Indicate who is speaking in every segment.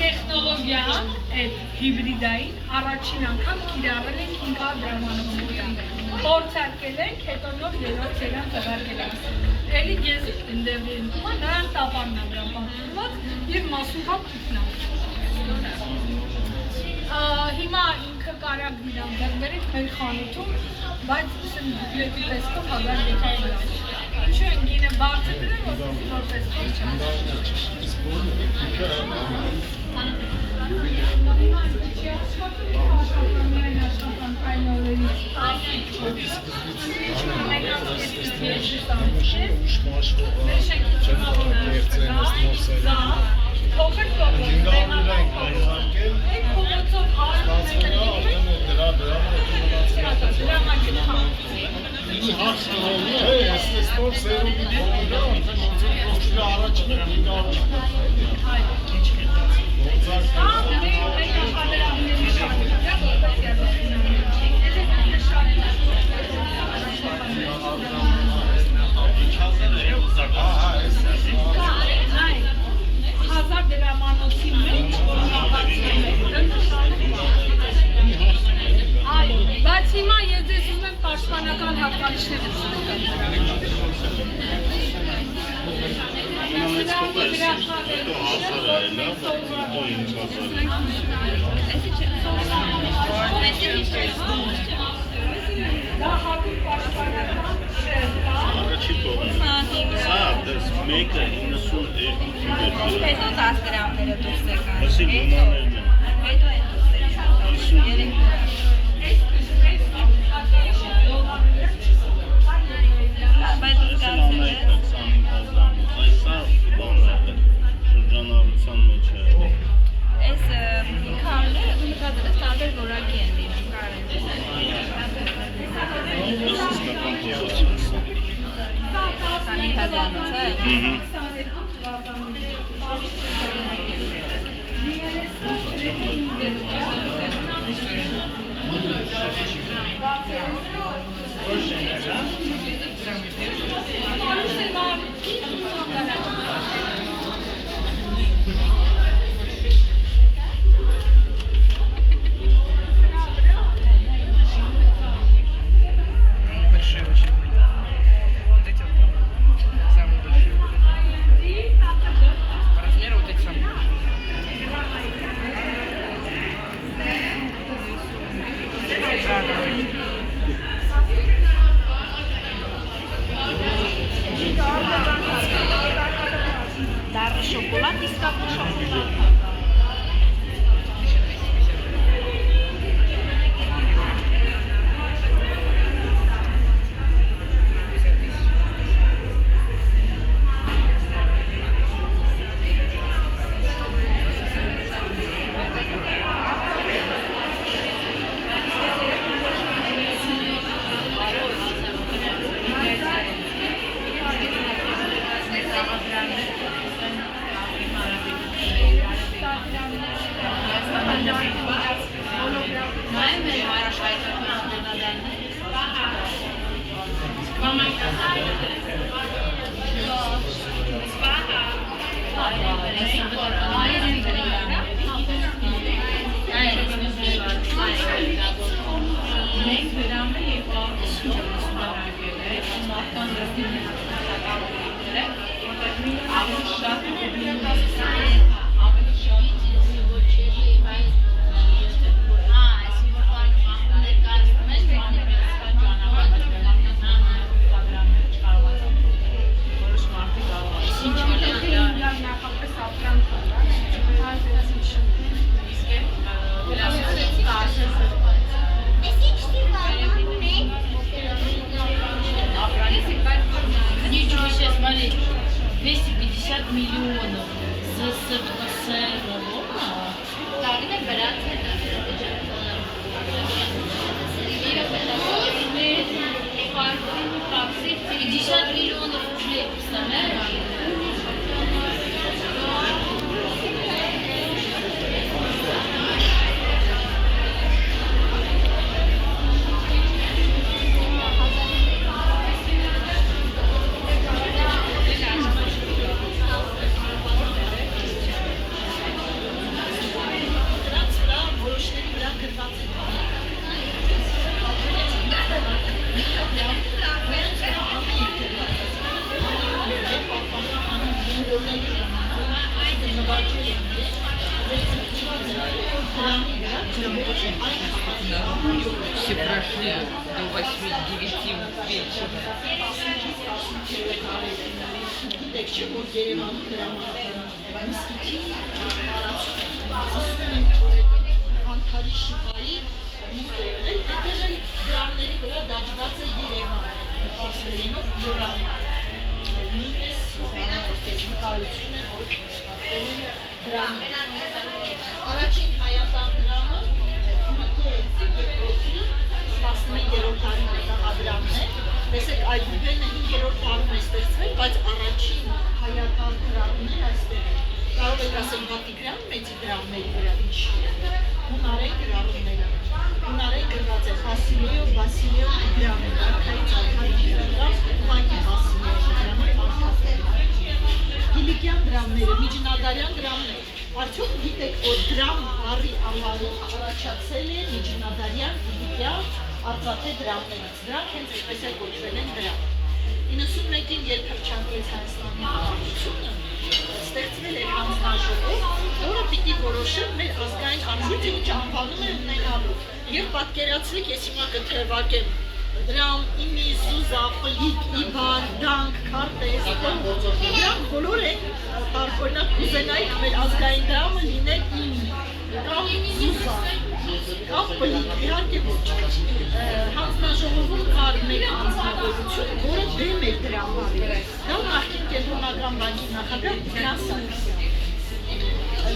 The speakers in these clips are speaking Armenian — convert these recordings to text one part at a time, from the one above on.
Speaker 1: Տեխնոլոգիան, այդ հիբրիդային, առաջին անգամ կիրառել ենք 500 դրամանոցության։ Փորձարկել ենք, հետո նոր երրորդ սերիան թողարկել ենք։ Էլի գեզիկ ընդդեպի ընդումը, նրան տապանն է վրա պատմված և մասունքապ թիքնա։ Հիմա ինքը կարակ դիրան բերվերից մեր խանութում, բայց բլետի տեսքով 1700 դրամ։ Ինչու են գինը բարձր դրել, որ նոր տեսքով չան։ Բայց հիմա ես դες ուզում եմ պաշտպանական հատկանիշներ
Speaker 2: Դառը շոկոլադ, իսկական շոկոլադ։
Speaker 3: Все прошли до 8-9 вечера.
Speaker 2: Առաջին հայաստան դրամը 15-րդ դարի ադրամն է, տեսեք այդ ուղենը 5-րդ դարում է ստեղծվել, բայց առաջին հայական դրամն է այստեղ է։ Կարող եք ասել Վատիկյան մեծի դրամների վրա ինչ հունարեն գրառումները։ Հունարեն գրված է Վասիլեո դրամը, արքայից արքայի դրամ, ուղղակի Վասիլեո դրամը մարդասեր։ Կիլիկյան դրամները, միջնադարյան դրամներ։ Արդյոք գիտեք, որ դրամ բառի անվանումը առաջացել է միջնադարյան կիլիկյան արծաթե դրամներից։ Դրանք հենց այսպես է կոչվել են դրամ։ 91-ին երբ հռչակվեց Հայաստանի Հանրապետությունը, ստեղծվել էր հանձնաժողով, որը պիտի որոշեր մեր ազգային արժույթը ինչ անվանում է ունենալու։ Եվ պատկերացրեք, ես հիմա կթեվակեմ դրամ, իմի, զուզա, պլիկ, իբար, դանք, քարտեզ, դրանք բոլոր են տարօրինակ կուզենայիք մեր ազգային դրամը լինել իմի, կամ զուզա, կամ պլիկ, իհարկե ոչ։ Հանձնաժողովում կար մեկ հանձնավորություն, որը դեմ էր դրամ բառի։ Դա նախկին կենտրոնական բանկի նախագահ Տիգրան Սարգսյանը։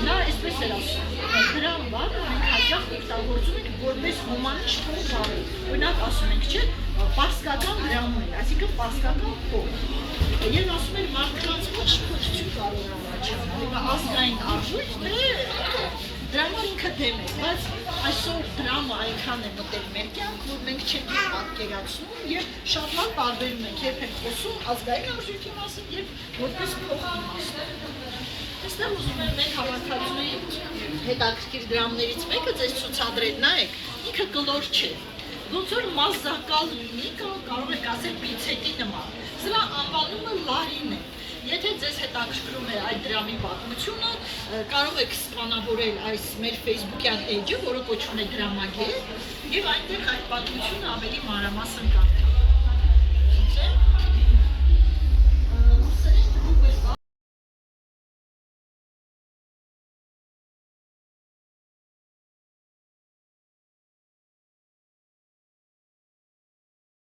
Speaker 2: Նա այսպես էր ասում, դրամ բառը մենք հաճախ օգտագործում ենք որպես ոմանիշ փող բառ։ Օրինակ ասում ենք, չէ, պարսկական դրամներ, այսինքն պարսկական փող։ Եվ ասում են մարդկանց ոչ փոխություն կարող է առաջանալ, ազգային արժույթ, թե դրամը ինքը դեմ է, բայց այսօր դրամը այնքան է մտել մեր կյանք, որ մենք չենք պատկերացնում եւ շատ լավ տարբերում ենք, երբ ենք խոսում ազգային արժույթի մասին եւ որպես փող իմաստով։ Այստեղ ուզում եմ մենք հավաքածուի հետաքրքիր դրամներից մեկը ձեզ ցուցադրել, նայեք, ինքը կլոր չէ, ոնց որ մազակալ լինի կամ կարող եք ասել պինցետի նման, սրա անվանումը լարին է Եթե ձեզ հետաքրքրում է այդ դրամի պատմությունը, կարող եք սկանավորել այս մեր Facebook-յան էջը, որը կոչվում է Դրամագետ, եւ այնտեղ այդ պատմությունը ավելի մանրամասն կարդալ։